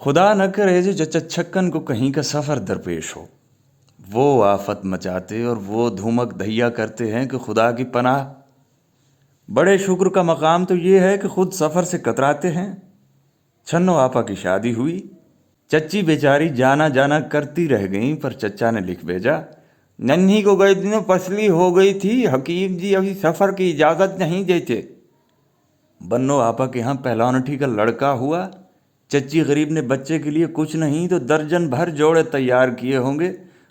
خدا نہ کرے جو چچا چھکن کو کہیں کا سفر درپیش ہو، وہ آفت مچاتے اور وہ دھومک دھیا کرتے ہیں کہ خدا کی پناہ۔ بڑے شکر کا مقام تو یہ ہے کہ خود سفر سے کتراتے ہیں۔ چھنو آپا کی شادی ہوئی، چچی بیچاری جانا جانا کرتی رہ گئیں، پر چچا نے لکھ بھیجا، ننھی کو گئے دنوں پسلی ہو گئی تھی، حکیم جی ابھی سفر کی اجازت نہیں دیتے۔ بنو آپا کے ہاں پہلوانٹھی کا لڑکا ہوا، چچی غریب نے بچے کے لیے کچھ نہیں تو درجن بھر جوڑے تیار کیے ہوں گے،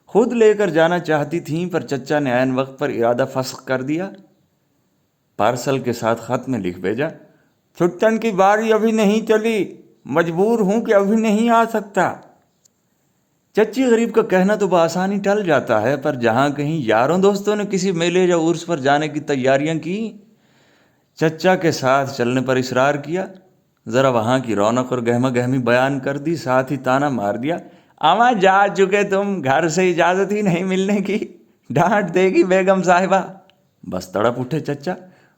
خود لے کر جانا چاہتی تھیں، پر چچا نے عین وقت پر ارادہ فسخ کر دیا۔ پارسل کے ساتھ خط میں لکھ بھیجا، چھٹن کی باری ابھی نہیں چلی، مجبور ہوں کہ ابھی نہیں آ سکتا۔ چچی غریب کا کہنا تو بآسانی ٹل جاتا ہے، پر جہاں کہیں یاروں دوستوں نے کسی میلے یا عرس پر جانے کی تیاریاں کی، چچا کے ساتھ چلنے پر اصرار کیا، ذرا وہاں کی رونق اور گہما گہمی بیان کر دی، ساتھ ہی تانا مار دیا، آما جا چکے تم، گھر سے اجازت ہی نہیں ملنے کی، ڈانٹ دے گی بیگم صاحبہ۔ بس تڑپ اٹھے چچا،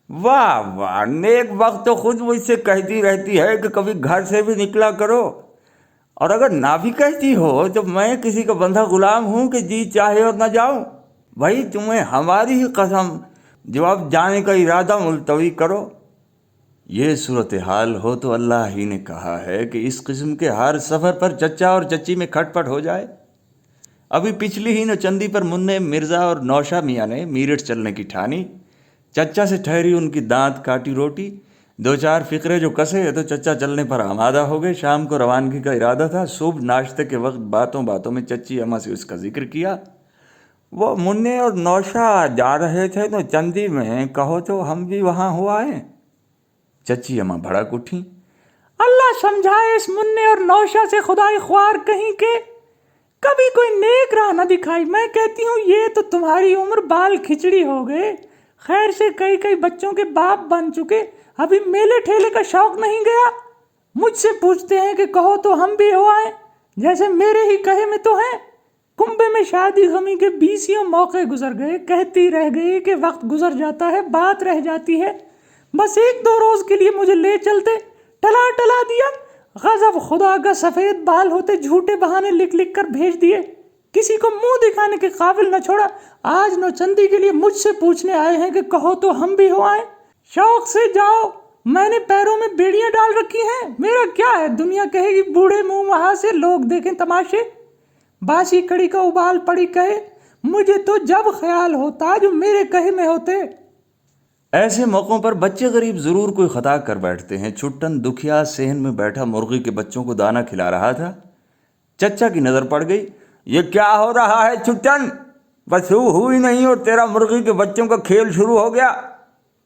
واہ واہ، نیک وقت تو خود مجھ سے کہتی رہتی ہے کہ کبھی گھر سے بھی نکلا کرو، اور اگر نہ بھی کہتی ہو تو میں کسی کا بندھا غلام ہوں کہ جی چاہے اور نہ جاؤں؟ بھائی تمہیں ہماری ہی قسم، جو اب جانے کا ارادہ ملتوی کرو۔ یہ صورتحال ہو تو اللہ ہی نے کہا ہے کہ اس قسم کے ہر سفر پر چچا اور چچی میں کھٹ پٹ ہو جائے۔ ابھی پچھلی ہی نوچندی پر منع مرزا اور نوشا میاں نے میرٹھ چلنے کی ٹھانی۔ چچا سے ٹھہری ان کی دانت کاٹی روٹی، دو چار فقرے جو کسے تو چچا چلنے پر آمادہ ہو گئے۔ شام کو روانگی کا ارادہ تھا۔ صبح ناشتے کے وقت باتوں باتوں میں چچی اماں سے اس کا ذکر کیا، وہ منع اور نوشا جا رہے تھے تو چندی میں، کہو تو ہم بھی وہاں ہو آئیں۔ چچی اماں بھڑک اٹھیں، اللہ سمجھائے اس منع اور نوشا سے خدائی خوار کہیں کے، کبھی کوئی نیک راہ نہ دکھائی۔ میں کہتی ہوں یہ تو تمہاری عمر بال کھچڑی ہو گئے، خیر سے کئی بچوں کے باپ بن چکے، ابھی میلے ٹھیلے کا شوق نہیں گیا۔ مجھ سے پوچھتے ہیں کہ کہو تو ہم بھی ہو آئیں، جیسے میرے ہی کہے میں تو ہیں۔ کنبے میں شادی غمی کے 20 موقع گزر گئے، کہتی رہ گئی کہ وقت گزر جاتا ہے، بات رہ جاتی ہے، بس 1-2 روز کے لیے مجھے لے چلتے، ٹلا دیا۔ غضب خدا کا سفید بال ہوتے جھوٹے بہانے لکھ کر بھیج دیے، کسی کو منہ دکھانے کے قابل نہ چھوڑا۔ آج نوچندی کے لیے مجھ سے پوچھنے آئے ہیں کہ کہو تو ہم بھی ہو آئیں۔ شوق سے جاؤ، میں نے پیروں میں بیڑیاں ڈال رکھی ہیں، میرا کیا ہے، دنیا کہے گی بوڑھے منہ وہاں سے، لوگ دیکھیں تماشے، باسی کڑی کا ابال پڑی کہے، مجھے تو جب خیال ہوتا جو میرے کہے میں ہوتے۔ ایسے موقعوں پر بچے غریب ضرور کوئی خطا کر بیٹھتے ہیں۔ چھٹن دکھیا صحن میں بیٹھا مرغی کے بچوں کو دانہ کھلا رہا تھا۔ چچا کی نظر پڑ گئی، یہ کیا ہو رہا ہے چھٹن، وصوب ہوئی نہیں اور تیرا مرغی کے بچوں کا کھیل شروع ہو گیا،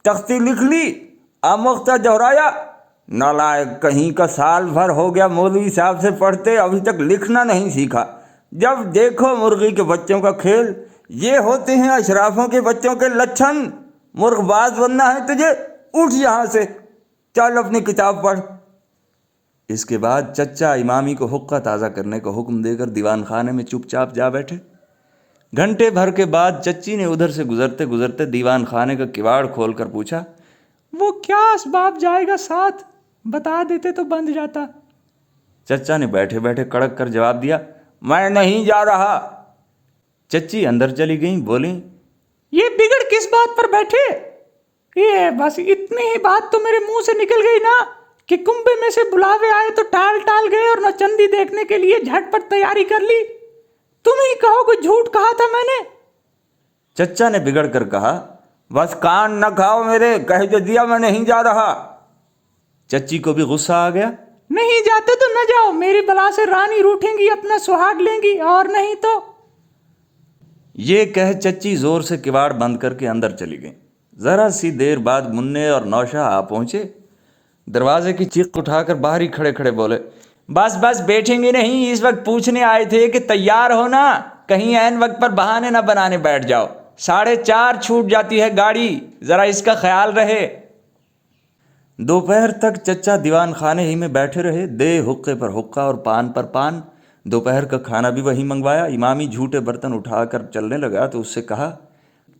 تختی لکھ لی، آموختہ دہرایا، نالائق کہیں کا، سال بھر ہو گیا مولوی صاحب سے پڑھتے، ابھی تک لکھنا نہیں سیکھا، جب دیکھو مرغی کے بچوں کا کھیل۔ یہ ہوتے ہیں اشرافوں کے بچوں کے لچھن، مرغ باز بننا ہے تجھے، اٹھ یہاں سے، چل اپنی کتاب پڑھ۔ اس کے بعد چچا امامی کو حقہ تازہ کرنے کا حکم دے کر دیوان خانے میں چپ چاپ جا بیٹھے۔ گھنٹے بھر کے بعد چچی نے ادھر سے گزرتے گزرتے دیوان خانے کا کواڑ کھول کر پوچھا، وہ کیا اسباب جائے گا ساتھ، بتا دیتے تو بند جاتا۔ چچا نے بیٹھے بیٹھے کڑک کر جواب دیا، میں نہیں جا رہا۔ چچی اندر چلی گئیں، بولیں، یہ بگڑ کس بات پر بیٹھے؟ یہ بس اتنی ہی بات تو میرے منہ سے نکل گئی نا کہ کنبے میں سے بلاوے آئے تو ٹال گئے اور نوچندی دیکھنے کے لیے جھٹ پٹ تیاری کر لی، تم ہی کہو کوئی جھوٹ کہا تھا میں نے۔ چچا نے بگڑ کر کہا، بس کان نہ کھاؤ میرے، کہہ جو دیا میں نہیں جا رہا۔ چچی کو بھی غصہ آ گیا، نہیں جاتے تو نہ جاؤ، میری بلا سے رانی روٹھیں گی، اپنا سہاگ لیں گی، اور نہیں تو۔ یہ کہہ چچی زور سے کواڑ بند کر کے اندر چلی گئیں۔ ذرا سی دیر بعد منع اور نوشا آ پہنچے، دروازے کی چیخ اٹھا کر باہر ہی کھڑے کھڑے بولے، بس بیٹھیں گے نہیں، اس وقت پوچھنے آئے تھے کہ تیار ہو نا، کہیں عین وقت پر بہانے نہ بنانے بیٹھ جاؤ، 4:30 چھوٹ جاتی ہے گاڑی، ذرا اس کا خیال رہے۔ دوپہر تک چچا دیوان خانے ہی میں بیٹھے رہے، دے حقے پر حقہ اور پان پر پان۔ دوپہر کا کھانا بھی وہی منگوایا۔ امامی جھوٹے برتن اٹھا کر چلنے لگا تو اس سے کہا،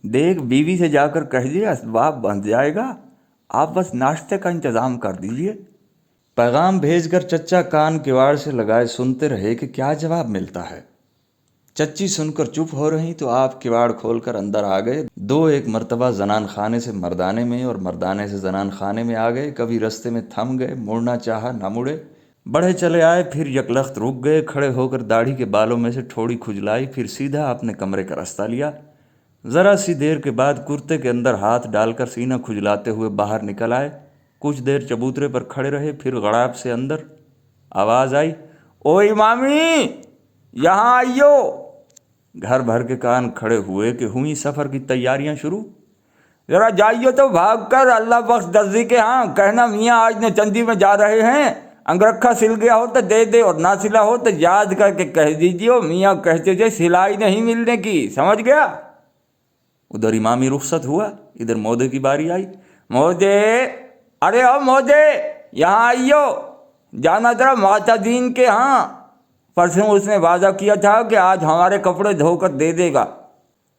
دیکھ بیوی سے جا کر کہہ دے اسباب بن جائے گا، آپ بس ناشتے کا انتظام کر دیجئے۔ पैगाम भेज कर चच्चा कान किवाड़ से लगाए सुनते रहे कि क्या जवाब मिलता है। चच्ची सुनकर चुप हो रही तो आप किवाड़ खोलकर अंदर आ गए। दो एक मर्तबा जनान खाने से मर्दाने में और मर्दाने से जनान खाने में आ गए। कभी रास्ते में थम गए, मुड़ना चाहा ना मुड़े, बढ़े चले आए, फिर यकलख्त रुक गए। खड़े होकर दाढ़ी के बालों में से ठोड़ी खुजलाई, फिर सीधा अपने कमरे का रास्ता लिया। ज़रा सी देर के बाद कुर्ते के अंदर हाथ डालकर सीना खुजलाते हुए बाहर निकल आए। कुछ देर चबूतरे पर खड़े रहे, फिर गड़ाब से अंदर आवाज़ आई, ओ इमामी यहाँ आइयो। घर भर के कान खड़े हुए कि हुई सफ़र की तैयारियां शुरू। जरा जाइयो तो भाग कर अल्लाह बख्श दर्जी के यहाँ, कहना मियाँ आज न चंदी में जा रहे हैं, अंगरखा सिल गया हो तो दे दे और ना सिला हो तो याद करके कह दीजिए मियाँ कहते थे सिलाई नहीं मिलने की, समझ गया। उधर इमामी रुखसत हुआ, इधर मोदे की बारी आई। मोदे, अरे ओ मोदे यहाँ आइयो, जाना जरा माता दीन के यहाँ, परसों उसने वादा किया था कि आज हमारे कपड़े धोकर दे देगा।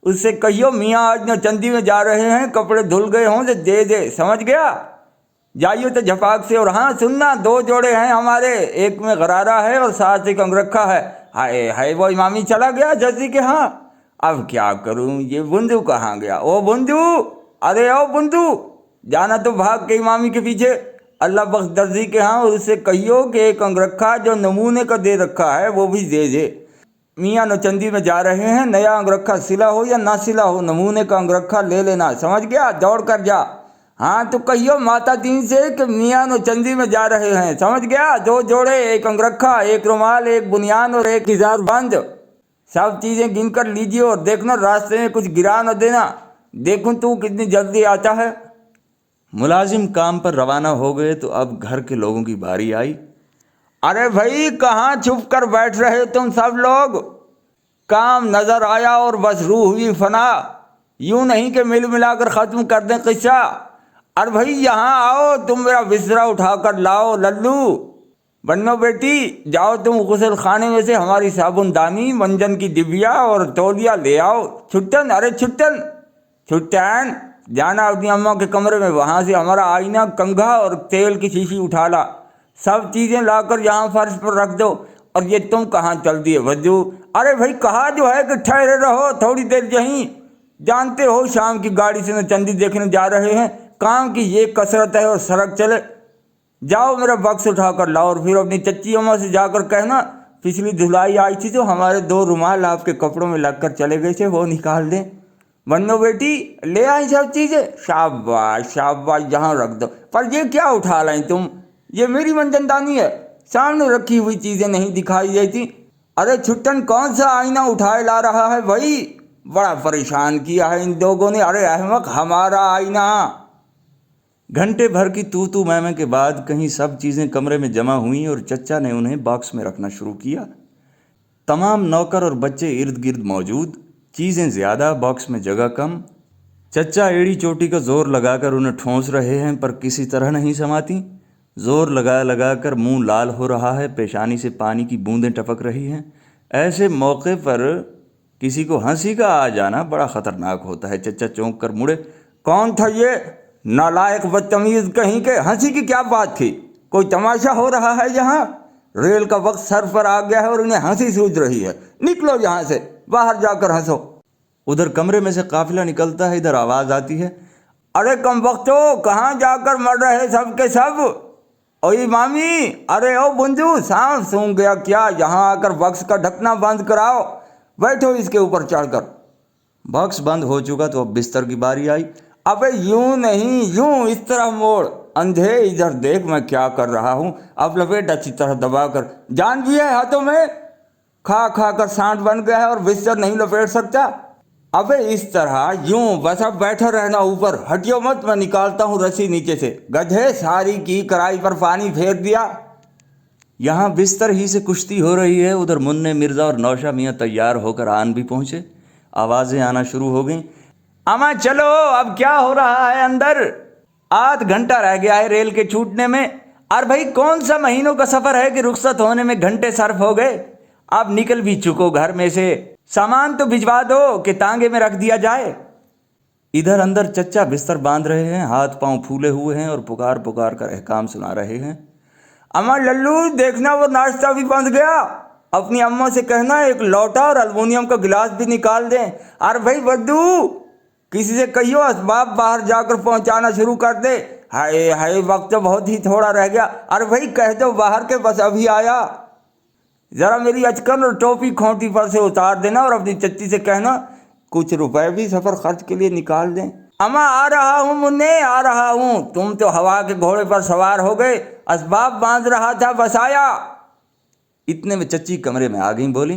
उससे कहियो मियाँ आज न चंदी में जा रहे हैं, कपड़े धुल गए हों तो दे दे, समझ गया। जाइयो तो झपाक से। और हाँ सुनना, 2 जोड़े हैं हमारे, एक में गरारा है और साथ एक अंगरखा है। हाय हाय, वो इमामी चला गया जजी के हाँ। अब क्या करूं, ये बुंदू कहाँ गया? ओ बुंदू, अरे ओ बुंदू, जाना तो भाग के इमामी के पीछे अल्लाह बख्श दर्जी के यहाँ, उससे कहियो कि एक अंगरखा जो नमूने का दे रखा है वो भी दे दे। मियाँ नौचंदी में जा रहे हैं, नया अंगरखा सिला हो या ना सिला हो, नमूने का अंगरखा ले लेना, समझ गया। दौड़ कर जा। हाँ तो कहियो माता दीन से कि मियाँ नौचंदी में जा रहे हैं, समझ गया। 2 जोड़े, एक अंगरखा, एक रुमाल, एक बुनियान और एक इजार बंद, सब चीज़ें गिन कर लीजिए और देखना रास्ते में कुछ गिरा न देना। देखूं तू कितनी जल्दी आता है। मुलाजिम काम पर रवाना हो गए तो अब घर के लोगों की बारी आई। अरे भाई कहाँ छुप कर बैठ रहे हो तुम सब लोग? काम नजर आया और बस रूह हुई फना, यूं नहीं कि मिल मिलाकर ख़त्म कर दें किस्सा। अरे भाई यहाँ आओ, तुम मेरा बिस्तरा उठा कर लाओ। लल्लू बन्नो बेटी, जाओ तुम गुसल खाने में से हमारी साबुनदानी, मंजन की डिबिया और तौलिया ले आओ। छुट्टन, अरे छुट्टन, छुट्टन, जाना अपनी अम्मा के कमरे में, वहाँ से हमारा आईना, कंघा और तेल की शीशी उठा ला। सब चीज़ें लाकर यहाँ फर्श पर रख दो। और ये तुम कहाँ चल दिए वज्जू? अरे भाई कहा जो है कि ठहरे रहो थोड़ी देर यहीं, जानते हो शाम की गाड़ी से न चंदी देखने जा रहे हैं, काम की ये कसरत है और सड़क चले। जाओ मेरा बक्स उठा कर लाओ और फिर अपनी चच्ची अम्मा से जाकर कहना पिछली धुलाई आई थी तो हमारे 2 रुमाल आपके कपड़ों में लग कर चले गए थे, वो निकाल दें। बन्नो बेटी ले आई सब चीज़ें। शाबाश शाबाश, यहाँ रख दो। पर ये क्या उठा लाई तुम? ये मेरी मंजनदानी है, सामने रखी हुई चीज़ें नहीं दिखाई देती। अरे छुट्टन, कौन सा आईना उठाए ला रहा है भाई? बड़ा परेशान किया है इन लोगों ने। अरे अहमक, हमारा आईना। घंटे भर की तू मैं के बाद कहीं सब चीज़ें कमरे में जमा हुई और चच्चा ने उन्हें बॉक्स में रखना शुरू किया। तमाम नौकर और बच्चे इर्द गिर्द मौजूद, चीज़ें ज़्यादा, बॉक्स में जगह कम। चच्चा एड़ी चोटी का जोर लगाकर उन्हें ठोंस रहे हैं पर किसी तरह नहीं समाती। जोर लगा लगा कर मुंह लाल हो रहा है, पेशानी से पानी की बूंदें टपक रही हैं। ऐसे मौके पर किसी को हंसी का आ जाना बड़ा ख़तरनाक होता है। चच्चा चौंक कर मुड़े। कौन था ये नालायक बदतमीज़ कहीं के? हंसी की क्या बात थी? कोई तमाशा हो रहा है यहाँ? रेल का वक्त सर पर आ गया है और उन्हें हंसी सूझ रही है। निकलो यहाँ से, बाहर जाकर हंसो। उधर कमरे में से काफिला निकलता है, इधर आवाज़ आती है। अरे कम वक्तो, कहाँ जाकर मर रहे सब के सब? ओ इमामी, अरे ओ बुंदू, सांप सूंघ गया क्या? यहाँ आकर बक्स का ढकना बंद कराओ, बैठो इसके ऊपर चढ़कर। बक्स बंद हो चुका तो अब बिस्तर की बारी आई। अबे यूं नहीं, यूं इस तरह मोड़, अंधे इधर देख मैं क्या कर रहा हूँ। अब लपेट अच्छी तरह दबाकर, जान भी है हाथों में, खा खा कर सांड बन गया है और बिस्तर नहीं लपेट सकता। अबे इस तरह यूं बस अब बैठा रहना ऊपर, हटियो मत, मैं निकालता हूँ रस्सी नीचे से। गधे, सारी की कढ़ाई पर पानी फेर दिया। यहाँ बिस्तर ही से कुश्ती हो रही है। उधर मुन्ने मिर्ज़ा और नौशा मियाँ तैयार होकर आन भी पहुँचे। आवाज़ें आना शुरू हो गईं। अमा चलो, अब क्या हो रहा है अंदर? आध घंटा रह गया है रेल के छूटने में। और भाई कौन सा महीनों का सफ़र है कि रुखसत होने में घंटे सर्फ हो गए? आप निकल भी चुको घर में से, सामान तो भिजवा दो कि तांगे में रख दिया जाए। इधर अंदर चच्चा बिस्तर बांध रहे हैं, हाथ पांव फूले हुए हैं और पुकार पुकार कर अहकाम सुना रहे हैं। अम्मा लल्लू देखना वो नाश्ता भी बंद गया। अपनी अम्मा से कहना एक लौटा और एल्युमिनियम का गिलास भी निकाल दें। अरे भाई बद्दू, किसी से कहियो असबाब बाहर जाकर पहुंचाना शुरू कर दे। हाय हाय, वक्त तो बहुत ही थोड़ा रह गया। अरे भाई कह दो बाहर के, बस अभी आया। जरा मेरी अचकन और टोपी खोटी पर से उतार देना और अपनी चच्ची से कहना कुछ रुपए भी सफर खर्च के लिए निकाल दें। अम्मा आ रहा हूँ मुन्ने, आ रहा हूँ। तुम तो हवा के घोड़े पर सवार हो गए, असबाब बांध रहा था, बस आया। इतने में चच्ची कमरे में आ गई, बोली,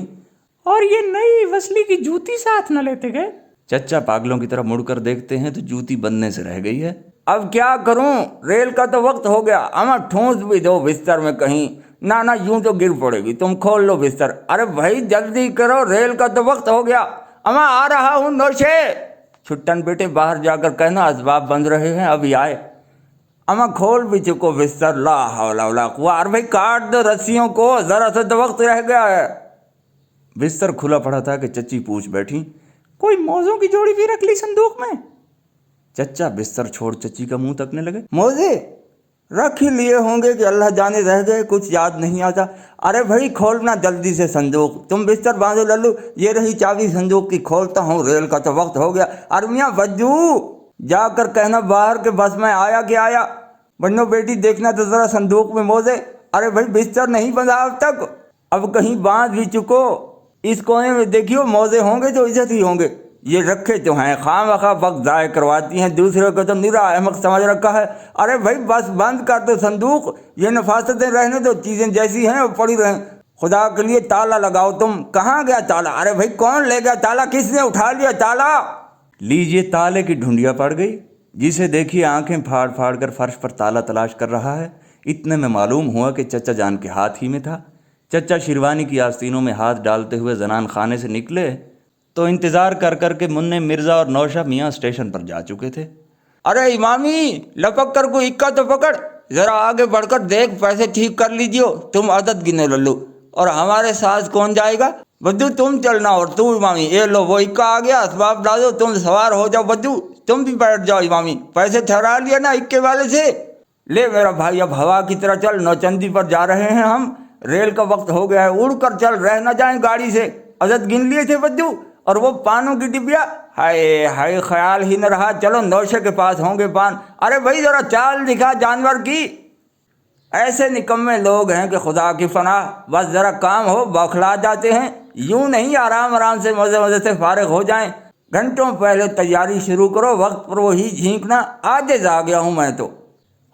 और ये नई वसली की जूती साथ न लेते गए? चच्चा पागलों की तरफ मुड़कर देखते हैं तो जूती बनने से रह गई है। अब क्या करूं, रेल का तो वक्त हो गया। अम्मा ठूंस भी दो बिस्तर में कहीं। ना ना, यूं तो गिर पड़ेगी, तुम खोल लो बिस्तर। अरे भाई जल्दी करो, रेल का तो वक्त हो गया। अम्मा आ रहा हूं नौशे। छुट्टन बेटे बाहर जाकर कहना असबाब बंद रहे हैं, अभी आए। अम्मा खोल भी चुको बिस्तर। ला हौला वला कुव्वा। अरे भाई काट दो रस्सियों को, जरा सा तो वक्त रह गया है। बिस्तर खुला पड़ा था कि चच्ची पूछ बैठी, कोई मौजों की जोड़ी भी रख ली संदूक में? चच्चा बिस्तर छोड़ चच्ची का मुंह तकने लगे। मोजे रख ही लिए होंगे कि अल्लाह जाने रह गए, कुछ याद नहीं आता। अरे भाई खोलना जल्दी से संदूक। तुम बिस्तर बांधो लल्लू, ये रही चाबी संदूक की, खोलता हूँ, रेल का तो वक्त हो गया। अरे मियाँ बज्जू, जाकर कहना बाहर के बस में आया कि आया। बन्नो बेटी देखना तो जरा संदूक में मोजे। अरे भाई बिस्तर नहीं बंधा अब तक, अब कहीं बांध भी चुको। इस कोने में देखियो, मोजे होंगे तो इज्जत ही होंगे। ये रखे तो हैं, खामखा वक्त ज़ाय करवाती हैं, दूसरे को तो निरा अहमक समझ रखा है। अरे भाई बस बंद कर दो संदूक, ये नफासतें रहने दो, चीज़ें जैसी हैं वो पड़ी रहें। खुदा के लिए ताला लगाओ। तुम कहाँ गया ताला? अरे भाई कौन ले गया ताला? किसने उठा लिया ताला? लीजिए ताले की ढूंढिया पड़ गई, जिसे देखिए आंखें फाड़ फाड़ कर फर्श पर ताला तलाश कर रहा है। इतने में मालूम हुआ कि चच्चा जान के हाथ ही में था। चच्चा शिरवानी की आस्तीनों में हाथ डालते हुए जनान खाने से निकले तो इंतज़ार कर कर के मुन्ने मिर्ज़ा और नौशा मियाँ स्टेशन पर जा चुके थे। अरे इमामी, लपक कर को इक्का तो पकड़, जरा आगे बढ़कर देख, पैसे ठीक कर लीजिए। तुम आदत गिने लल्लू। और हमारे साथ कौन जाएगा? बद्दू तुम चलना, और तू इमामी, ये लो वो इक्का आ गया, असबाब डालो, तुम सवार हो जाओ। बद्दू तुम भी बैठ जाओ। इमामी पैसे ठहरा लिया ना इक्के वाले से? ले मेरा भाई, अब हवा की तरह चल, नौचंदी पर जा रहे हैं हम, रेल का वक्त हो गया है, उड़ कर चल, रह ना जाए गाड़ी से। अदद गिन लिए थे बद्दू, और वो पानों की डिबिया, हाय हाय ख्याल ही न रहा। चलो नौशे के पास होंगे पान। अरे भाई जरा चाल दिखा जानवर की। ऐसे निकम्मे लोग हैं कि खुदा की फनाह, बस जरा काम हो बौखला जाते हैं। यूं नहीं आराम आराम से मज़े मज़े से फारिग हो जाएं। घंटों पहले तैयारी शुरू करो, वक्त पर वही झींकना। आजिज़ आ गया हूँ मैं तो।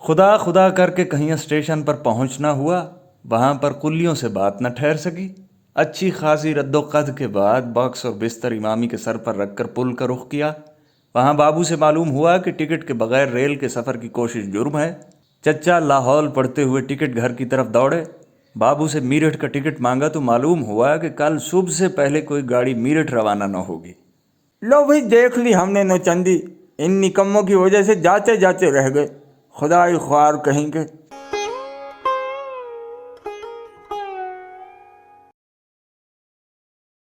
खुदा खुदा करके कहीं स्टेशन पर पहुंचना हुआ। वहां पर कुल्लियों से बात न ठहर सकी। अच्छी खासी रद्दोकद के बाद बॉक्स और बिस्तर इमामी के सर पर रखकर पुल का रुख किया। वहां बाबू से मालूम हुआ कि टिकट के बगैर रेल के सफ़र की कोशिश जुर्म है। चच्चा लाहौल पढ़ते हुए टिकट घर की तरफ दौड़े। बाबू से मीरठ का टिकट मांगा तो मालूम हुआ कि कल सुबह से पहले कोई गाड़ी मीरठ रवाना न होगी। लो भाई देख ली हमने नौचंदी, इन निकम्मों की वजह से जाते जाते रह गए। खुदा ख्वार कहीं के।